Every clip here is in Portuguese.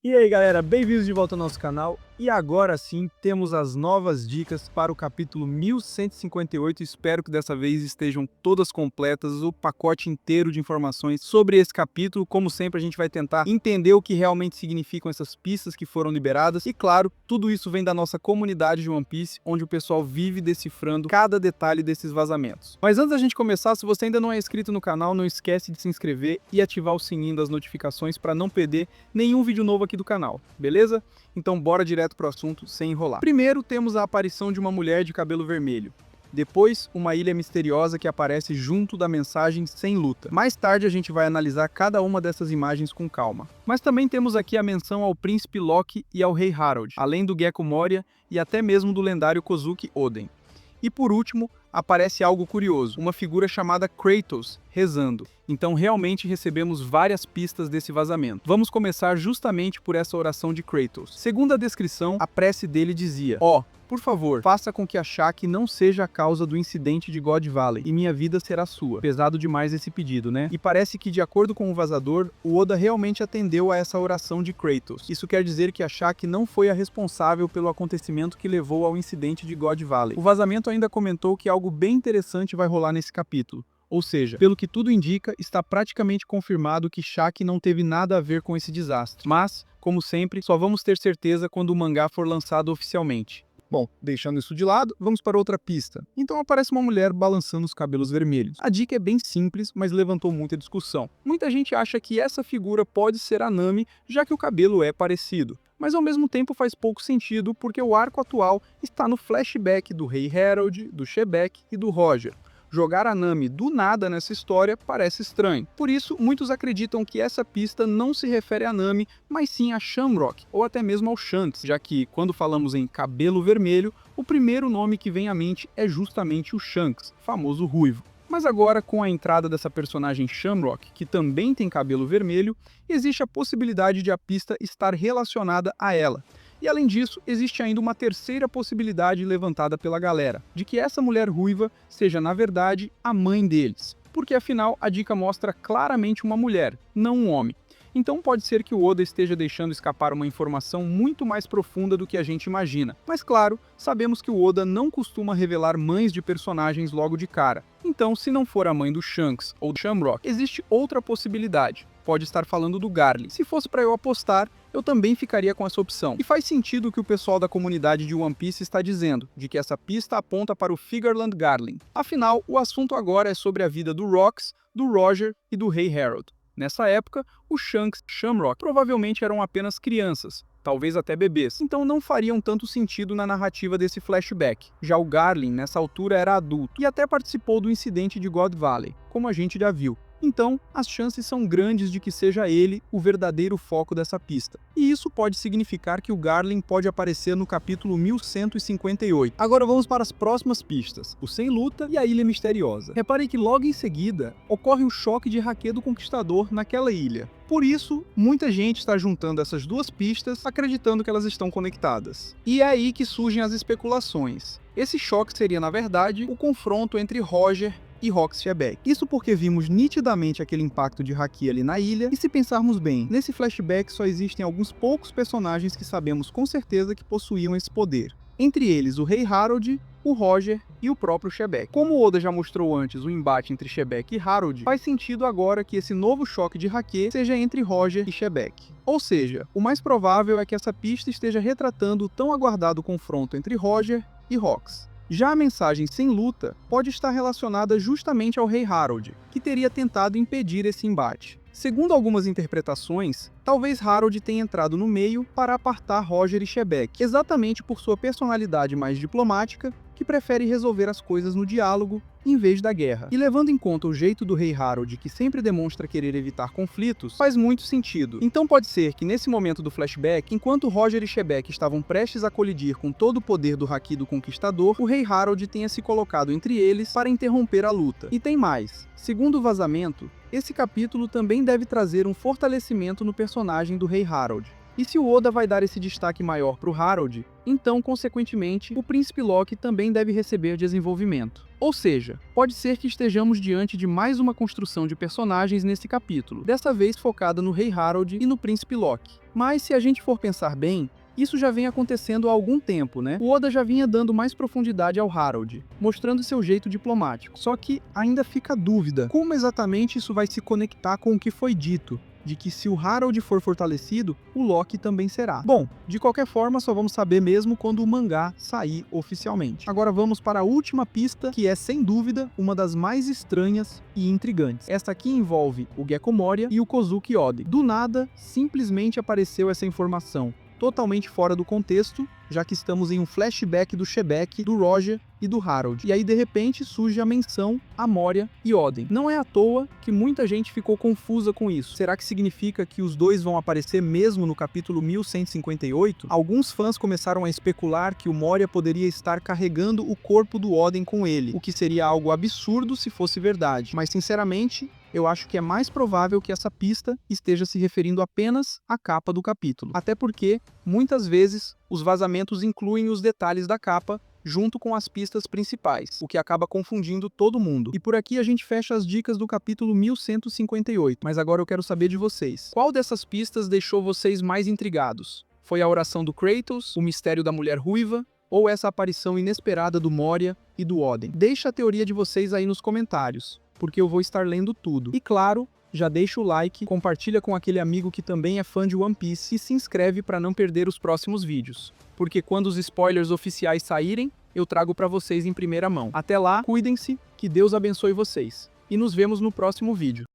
E aí galera, bem-vindos de volta ao nosso canal, e agora sim temos as novas dicas para o capítulo 1158, espero que dessa vez estejam todas completas, o pacote inteiro de informações sobre esse capítulo. Como sempre, a gente vai tentar entender o que realmente significam essas pistas que foram liberadas, e claro, tudo isso vem da nossa comunidade de One Piece, onde o pessoal vive decifrando cada detalhe desses vazamentos. Mas antes da gente começar, se você ainda não é inscrito no canal, não esquece de se inscrever e ativar o sininho das notificações para não perder nenhum vídeo novo aqui do canal, beleza? Então bora direto pro assunto sem enrolar. Primeiro temos a aparição de uma mulher de cabelo vermelho. Depois, uma ilha misteriosa que aparece junto da mensagem sem luta. Mais tarde a gente vai analisar cada uma dessas imagens com calma. Mas também temos aqui a menção ao príncipe Loki e ao rei Harold, além do Gekko Moria e até mesmo do lendário Kozuki Oden. E por último, aparece algo curioso, uma figura chamada Kratos rezando. Então realmente recebemos várias pistas desse vazamento. Vamos começar justamente por essa oração de Kratos. Segundo a descrição, a prece dele dizia: ó, por favor, faça com que a Shaq não seja a causa do incidente de God Valley, e minha vida será sua. Pesado demais esse pedido, né? E parece que, de acordo com o vazador, o Oda realmente atendeu a essa oração de Kratos. Isso quer dizer que a Shaq não foi a responsável pelo acontecimento que levou ao incidente de God Valley. O vazamento ainda comentou que algo bem interessante vai rolar nesse capítulo. Ou seja, pelo que tudo indica, está praticamente confirmado que Shaq não teve nada a ver com esse desastre. Mas, como sempre, só vamos ter certeza quando o mangá for lançado oficialmente. Bom, deixando isso de lado, vamos para outra pista. Então aparece uma mulher balançando os cabelos vermelhos. A dica é bem simples, mas levantou muita discussão. Muita gente acha que essa figura pode ser a Nami, já que o cabelo é parecido. Mas ao mesmo tempo faz pouco sentido, porque o arco atual está no flashback do Rei Harold, do Shebeck e do Roger. Jogar a Nami do nada nessa história parece estranho. Por isso, muitos acreditam que essa pista não se refere a Nami, mas sim a Shamrock, ou até mesmo ao Shanks, já que, quando falamos em cabelo vermelho, o primeiro nome que vem à mente é justamente o Shanks, famoso ruivo. Mas agora, com a entrada dessa personagem Shamrock, que também tem cabelo vermelho, existe a possibilidade de a pista estar relacionada a ela. E além disso, existe ainda uma terceira possibilidade levantada pela galera, de que essa mulher ruiva seja, na verdade, a mãe deles. Porque afinal, a dica mostra claramente uma mulher, não um homem. Então pode ser que o Oda esteja deixando escapar uma informação muito mais profunda do que a gente imagina. Mas claro, sabemos que o Oda não costuma revelar mães de personagens logo de cara. Então, se não for a mãe do Shanks ou do Shamrock, existe outra possibilidade. Pode estar falando do Garlin. Se fosse para eu apostar, eu também ficaria com essa opção. E faz sentido o que o pessoal da comunidade de One Piece está dizendo, de que essa pista aponta para o Figureland Garlin. Afinal, o assunto agora é sobre a vida do Rox, do Roger e do Rei Harold. Nessa época, o Shanks e Shamrock provavelmente eram apenas crianças, talvez até bebês, então não fariam tanto sentido na narrativa desse flashback. Já o Garlin, nessa altura, era adulto e até participou do incidente de God Valley, como a gente já viu. Então, as chances são grandes de que seja ele o verdadeiro foco dessa pista. E isso pode significar que o Garlin pode aparecer no capítulo 1158. Agora vamos para as próximas pistas, o Sem Luta e a Ilha Misteriosa. Repare que logo em seguida, ocorre um choque de haki do Conquistador naquela ilha. Por isso, muita gente está juntando essas duas pistas, acreditando que elas estão conectadas. E é aí que surgem as especulações. Esse choque seria, na verdade, o confronto entre Roger e Rox Shebeck. Isso porque vimos nitidamente aquele impacto de haki ali na ilha, e se pensarmos bem, nesse flashback só existem alguns poucos personagens que sabemos com certeza que possuíam esse poder. Entre eles o Rei Harold, o Roger e o próprio Shebeck. Como o Oda já mostrou antes o embate entre Shebeck e Harold, faz sentido agora que esse novo choque de haki seja entre Roger e Shebeck. Ou seja, o mais provável é que essa pista esteja retratando o tão aguardado confronto entre Roger e Rox. Já a mensagem sem luta pode estar relacionada justamente ao Rei Harold, que teria tentado impedir esse embate. Segundo algumas interpretações, talvez Harold tenha entrado no meio para apartar Roger e Shebeck, exatamente por sua personalidade mais diplomática, que prefere resolver as coisas no diálogo em vez da guerra. E levando em conta o jeito do Rei Harold, que sempre demonstra querer evitar conflitos, faz muito sentido. Então pode ser que nesse momento do flashback, enquanto Roger e Shebeck estavam prestes a colidir com todo o poder do haki do Conquistador, o Rei Harold tenha se colocado entre eles para interromper a luta. E tem mais. Segundo o vazamento, esse capítulo também deve trazer um fortalecimento no personagem do Rei Harold. E se o Oda vai dar esse destaque maior para o Harold, então, consequentemente, o Príncipe Loki também deve receber desenvolvimento. Ou seja, pode ser que estejamos diante de mais uma construção de personagens nesse capítulo, dessa vez focada no Rei Harold e no Príncipe Loki. Mas se a gente for pensar bem, isso já vem acontecendo há algum tempo, né? O Oda já vinha dando mais profundidade ao Harold, mostrando seu jeito diplomático. Só que ainda fica a dúvida, como exatamente isso vai se conectar com o que foi dito, de que se o Harold for fortalecido, o Loki também será. Bom, de qualquer forma, só vamos saber mesmo quando o mangá sair oficialmente. Agora vamos para a última pista, que é, sem dúvida, uma das mais estranhas e intrigantes. Esta aqui envolve o Gekko Moria e o Kozuki Oden. Do nada, simplesmente apareceu essa informação, totalmente fora do contexto, já que estamos em um flashback do Shebeck, do Roger e do Harold. E aí, de repente, surge a menção a Moria e Oden. Não é à toa que muita gente ficou confusa com isso. Será que significa que os dois vão aparecer mesmo no capítulo 1158? Alguns fãs começaram a especular que o Moria poderia estar carregando o corpo do Oden com ele, o que seria algo absurdo se fosse verdade. Mas, sinceramente, eu acho que é mais provável que essa pista esteja se referindo apenas à capa do capítulo. Até porque, muitas vezes, os vazamentos incluem os detalhes da capa junto com as pistas principais, o que acaba confundindo todo mundo. E por aqui a gente fecha as dicas do capítulo 1158, mas agora eu quero saber de vocês. Qual dessas pistas deixou vocês mais intrigados? Foi a oração do Kratos, o mistério da mulher ruiva, ou essa aparição inesperada do Moria e do Oden? Deixa a teoria de vocês aí nos comentários, porque eu vou estar lendo tudo. E claro, já deixa o like, compartilha com aquele amigo que também é fã de One Piece e se inscreve para não perder os próximos vídeos, porque quando os spoilers oficiais saírem, eu trago para vocês em primeira mão. Até lá, cuidem-se, que Deus abençoe vocês, e nos vemos no próximo vídeo.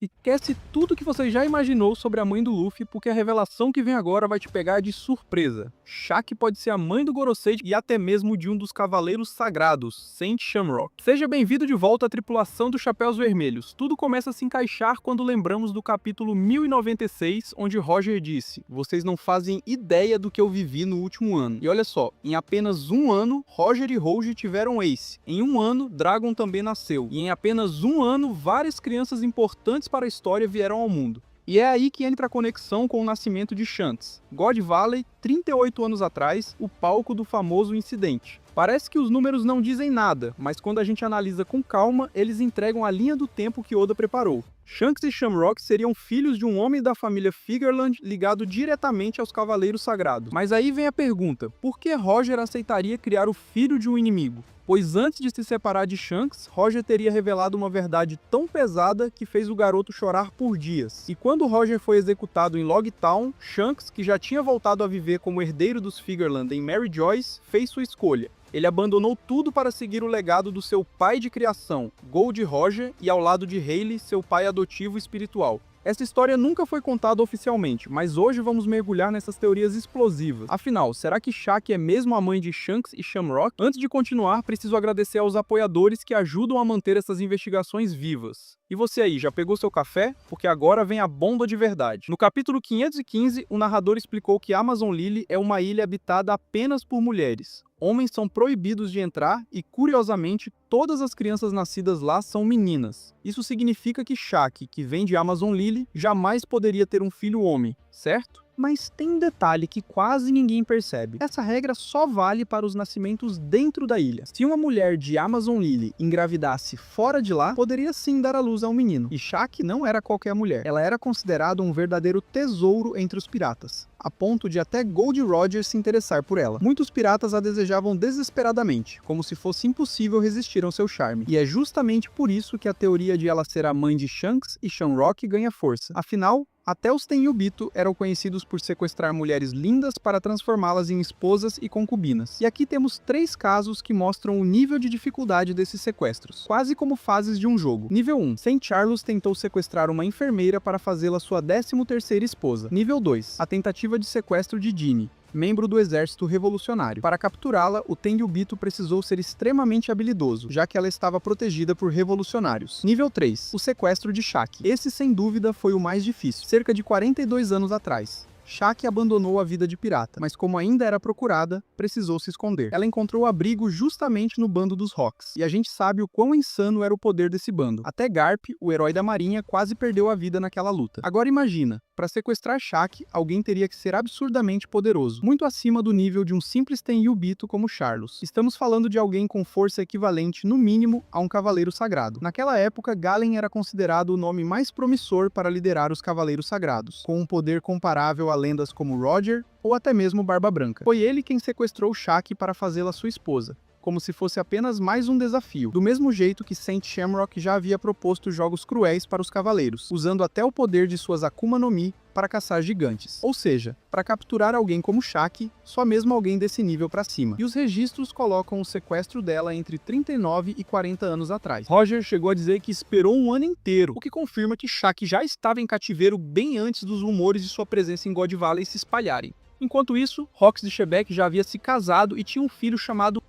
Esquece tudo que você já imaginou sobre a mãe do Luffy, porque a revelação que vem agora vai te pegar de surpresa. Shaq pode ser a mãe do Gorosei e até mesmo de um dos Cavaleiros Sagrados, Saint Shamrock. Seja bem-vindo de volta à tripulação dos Chapéus Vermelhos. Tudo começa a se encaixar quando lembramos do capítulo 1096, onde Roger disse: "Vocês não fazem ideia do que eu vivi no último ano." E olha só, em apenas um ano, Roger e Rouge tiveram Ace. Em um ano, Dragon também nasceu. E em apenas um ano, várias crianças importantes para a história vieram ao mundo. E é aí que entra a conexão com o nascimento de Shanks. God Valley, 38 anos atrás, o palco do famoso incidente. Parece que os números não dizem nada, mas quando a gente analisa com calma, eles entregam a linha do tempo que Oda preparou. Shanks e Shamrock seriam filhos de um homem da família Figerland ligado diretamente aos Cavaleiros Sagrados. Mas aí vem a pergunta, por que Roger aceitaria criar o filho de um inimigo? Pois antes de se separar de Shanks, Roger teria revelado uma verdade tão pesada que fez o garoto chorar por dias. E quando Roger foi executado em Log Town, Shanks, que já tinha voltado a viver como herdeiro dos Figerland em Mary Joyce, fez sua escolha. Ele abandonou tudo para seguir o legado do seu pai de criação, Gold Roger, e ao lado de Rayleigh, seu pai adotivo espiritual. Essa história nunca foi contada oficialmente, mas hoje vamos mergulhar nessas teorias explosivas. Afinal, será que Shaq é mesmo a mãe de Shanks e Shamrock? Antes de continuar, preciso agradecer aos apoiadores que ajudam a manter essas investigações vivas. E você aí, já pegou seu café? Porque agora vem a bomba de verdade. No capítulo 515, o narrador explicou que Amazon Lily é uma ilha habitada apenas por mulheres. Homens são proibidos de entrar e, curiosamente, todas as crianças nascidas lá são meninas. Isso significa que Shaq, que vem de Amazon Lily, jamais poderia ter um filho homem, certo? Mas tem um detalhe que quase ninguém percebe. Essa regra só vale para os nascimentos dentro da ilha. Se uma mulher de Amazon Lily engravidasse fora de lá, poderia sim dar à luz a um menino. E Shaq não era qualquer mulher. Ela era considerada um verdadeiro tesouro entre os piratas, a ponto de até Gold Roger se interessar por ela. Muitos piratas a desejavam desesperadamente, como se fosse impossível resistir ao seu charme. E é justamente por isso que a teoria de ela ser a mãe de Shanks e Shamrock ganha força. Afinal, até os Tenryubito eram conhecidos por sequestrar mulheres lindas para transformá-las em esposas e concubinas. E aqui temos 3 casos que mostram o nível de dificuldade desses sequestros, quase como fases de um jogo. Nível 1. St. Charles tentou sequestrar uma enfermeira para fazê-la sua 13ª esposa. Nível 2. A tentativa de sequestro de Ginny, membro do exército revolucionário. Para capturá-la, o Tenryubito precisou ser extremamente habilidoso, já que ela estava protegida por revolucionários. Nível 3. O sequestro de Shaq. Esse, sem dúvida, foi o mais difícil, cerca de 42 anos atrás. Shaq abandonou a vida de pirata, mas como ainda era procurada, precisou se esconder. Ela encontrou abrigo justamente no bando dos Hawks, e a gente sabe o quão insano era o poder desse bando. Até Garp, o herói da marinha, quase perdeu a vida naquela luta. Agora imagina, para sequestrar Shaq, alguém teria que ser absurdamente poderoso, muito acima do nível de um simples Tenryubito como Charlos. Estamos falando de alguém com força equivalente, no mínimo, a um cavaleiro sagrado. Naquela época, Galen era considerado o nome mais promissor para liderar os cavaleiros sagrados, com um poder comparável a lendas como Roger ou até mesmo Barba Branca. Foi ele quem sequestrou Shaq para fazê-la sua esposa, como se fosse apenas mais um desafio, do mesmo jeito que Saint Shamrock já havia proposto jogos cruéis para os cavaleiros, usando até o poder de suas Akuma no Mi para caçar gigantes. Ou seja, para capturar alguém como Shaq, só mesmo alguém desse nível para cima. E os registros colocam o sequestro dela entre 39 e 40 anos atrás. Roger chegou a dizer que esperou um ano inteiro, o que confirma que Shaq já estava em cativeiro bem antes dos rumores de sua presença em God Valley se espalharem. Enquanto isso, Rox de Shebeck já havia se casado e tinha um filho chamado...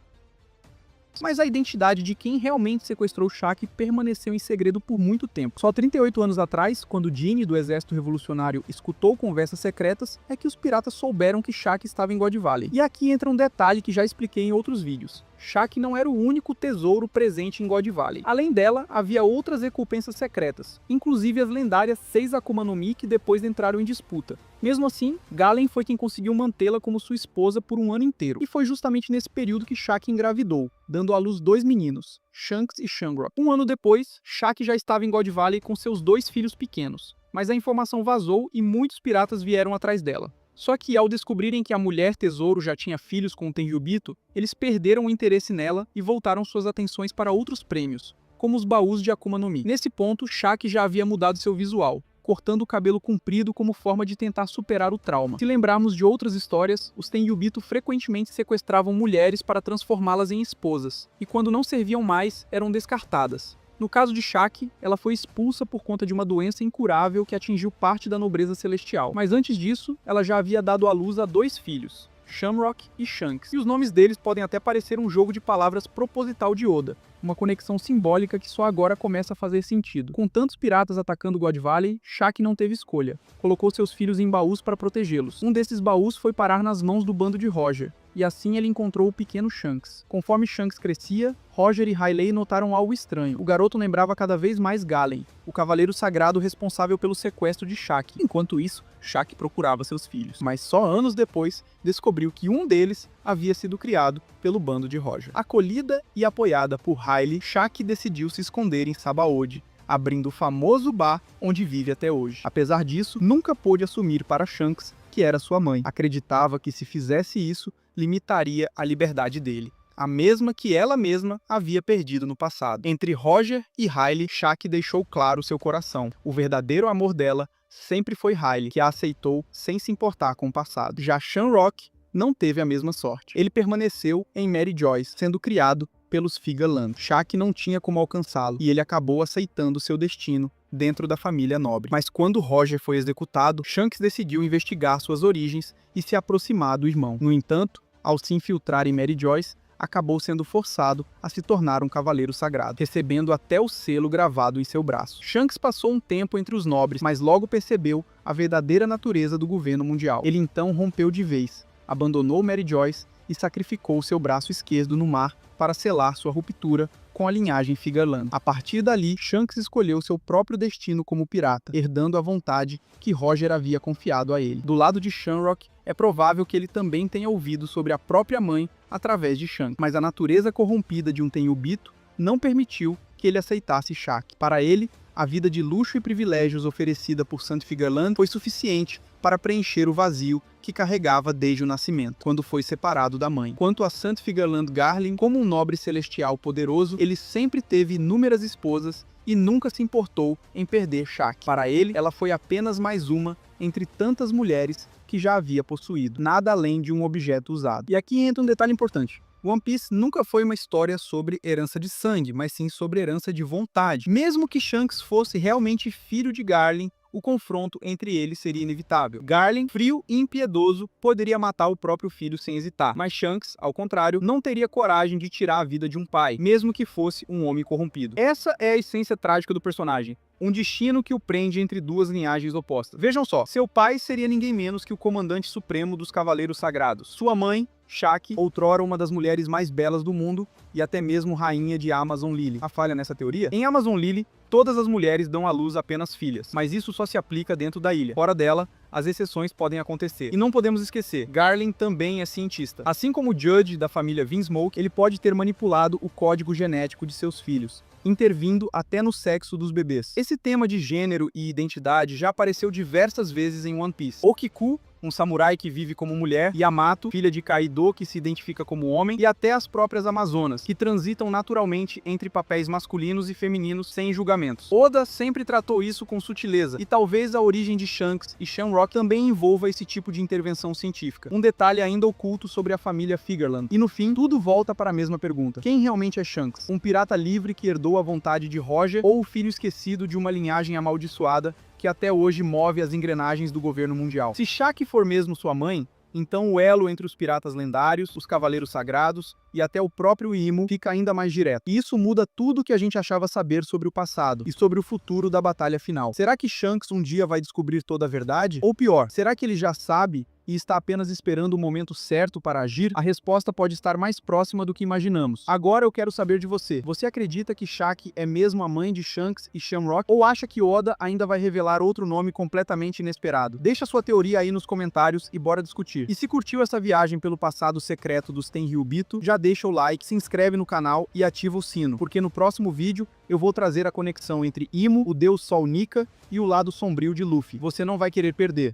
Mas a identidade de quem realmente sequestrou Shaq permaneceu em segredo por muito tempo. Só 38 anos atrás, quando Gene, do Exército Revolucionário, escutou conversas secretas, é que os piratas souberam que Shaq estava em God Valley. E aqui entra um detalhe que já expliquei em outros vídeos. Shaq não era o único tesouro presente em God Valley. Além dela, havia outras recompensas secretas, inclusive as lendárias 6 Akuma no Mi que depois entraram em disputa. Mesmo assim, Galen foi quem conseguiu mantê-la como sua esposa por um ano inteiro. E foi justamente nesse período que Shaq engravidou, dando à luz 2 meninos, Shanks e Shamrock. Um ano depois, Shaq já estava em God Valley com seus 2 filhos pequenos. Mas a informação vazou e muitos piratas vieram atrás dela. Só que ao descobrirem que a mulher tesouro já tinha filhos com o Tenryubito, eles perderam o interesse nela e voltaram suas atenções para outros prêmios, como os baús de Akuma no Mi. Nesse ponto, Shaq já havia mudado seu visual, cortando o cabelo comprido como forma de tentar superar o trauma. Se lembrarmos de outras histórias, os Tenryubito frequentemente sequestravam mulheres para transformá-las em esposas, e quando não serviam mais, eram descartadas. No caso de Shaq, ela foi expulsa por conta de uma doença incurável que atingiu parte da nobreza celestial. Mas antes disso, ela já havia dado à luz a 2 filhos, Shamrock e Shanks. E os nomes deles podem até parecer um jogo de palavras proposital de Oda, uma conexão simbólica que só agora começa a fazer sentido. Com tantos piratas atacando God Valley, Shaq não teve escolha. Colocou seus filhos em baús para protegê-los. Um desses baús foi parar nas mãos do bando de Roger, e assim ele encontrou o pequeno Shanks. Conforme Shanks crescia, Roger e Riley notaram algo estranho. O garoto lembrava cada vez mais Galen, o cavaleiro sagrado responsável pelo sequestro de Shaq. Enquanto isso, Shaq procurava seus filhos, mas só anos depois descobriu que um deles havia sido criado pelo bando de Roger. Acolhida e apoiada por Riley, Shaq decidiu se esconder em Sabaody, abrindo o famoso bar onde vive até hoje. Apesar disso, nunca pôde assumir para Shanks que era sua mãe. Acreditava que se fizesse isso, limitaria a liberdade dele, a mesma que ela mesma havia perdido no passado. Entre Roger e Riley, Shaq deixou claro seu coração. O verdadeiro amor dela sempre foi Riley, que a aceitou sem se importar com o passado. Já Shamrock não teve a mesma sorte. Ele permaneceu em Mary Joyce, sendo criado pelos Figa Land. Shaq não tinha como alcançá-lo, e ele acabou aceitando seu destino dentro da família nobre. Mas quando Roger foi executado, Shanks decidiu investigar suas origens e se aproximar do irmão. No entanto, ao se infiltrar em Mary Joyce, acabou sendo forçado a se tornar um cavaleiro sagrado, recebendo até o selo gravado em seu braço. Shanks passou um tempo entre os nobres, mas logo percebeu a verdadeira natureza do governo mundial. Ele então rompeu de vez, abandonou Mary Joyce e sacrificou seu braço esquerdo no mar para selar sua ruptura com a linhagem Figa Land. A partir dali, Shanks escolheu seu próprio destino como pirata, herdando a vontade que Roger havia confiado a ele. Do lado de Shamrock, é provável que ele também tenha ouvido sobre a própria mãe através de Shanks, mas a natureza corrompida de um Tenryubito não permitiu que ele aceitasse Shaq. Para ele, a vida de luxo e privilégios oferecida por Saint Figa Land foi suficiente para preencher o vazio que carregava desde o nascimento, quando foi separado da mãe. Quanto a Saint Figa Land Garling, como um nobre celestial poderoso, ele sempre teve inúmeras esposas e nunca se importou em perder Shaq. Para ele, ela foi apenas mais uma entre tantas mulheres que já havia possuído, nada além de um objeto usado. E aqui entra um detalhe importante. One Piece nunca foi uma história sobre herança de sangue, mas sim sobre herança de vontade. Mesmo que Shanks fosse realmente filho de Garling, o confronto entre eles seria inevitável. Garling, frio e impiedoso, poderia matar o próprio filho sem hesitar, mas Shanks, ao contrário, não teria coragem de tirar a vida de um pai, mesmo que fosse um homem corrompido. Essa é a essência trágica do personagem. um destino que o prende entre duas linhagens opostas. Vejam só, seu pai seria ninguém menos que o comandante supremo dos Cavaleiros Sagrados. Sua mãe, Shaki, outrora uma das mulheres mais belas do mundo e até mesmo rainha de Amazon Lily. A falha nessa teoria? Em Amazon Lily, todas as mulheres dão à luz apenas filhas, mas isso só se aplica dentro da ilha. Fora dela, as exceções podem acontecer. E não podemos esquecer, Garland também é cientista. Assim como o Judge da família Vinsmoke, ele pode ter manipulado o código genético de seus filhos, intervindo até no sexo dos bebês. Esse tema de gênero e identidade já apareceu diversas vezes em One Piece. Okiku, um samurai que vive como mulher, Yamato, filha de Kaido, que se identifica como homem, e até as próprias Amazonas, que transitam naturalmente entre papéis masculinos e femininos sem julgamentos. Oda sempre tratou isso com sutileza, e talvez a origem de Shanks e Shamrock também envolva esse tipo de intervenção científica. Um detalhe ainda oculto sobre a família Figureland. E no fim, tudo volta para a mesma pergunta. Quem realmente é Shanks? Um pirata livre que herdou a vontade de Roger, ou o filho esquecido de uma linhagem amaldiçoada que até hoje move as engrenagens do governo mundial? Se Shaki for mesmo sua mãe, então o elo entre os piratas lendários, os cavaleiros sagrados e até o próprio Imo fica ainda mais direto. E isso muda tudo o que a gente achava saber sobre o passado e sobre o futuro da batalha final. Será que Shanks um dia vai descobrir toda a verdade? Ou pior, será que ele já sabe e está apenas esperando o momento certo para agir? A resposta pode estar mais próxima do que imaginamos. Agora eu quero saber de você. Você acredita que Shaki é mesmo a mãe de Shanks e Shamrock? Ou acha que Oda ainda vai revelar outro nome completamente inesperado? Deixa sua teoria aí nos comentários e bora discutir. E se curtiu essa viagem pelo passado secreto dos Tenryubito, já deixa o like, se inscreve no canal e ativa o sino, porque no próximo vídeo eu vou trazer a conexão entre Imo, o deus Sol Nika, e o lado sombrio de Luffy. Você não vai querer perder.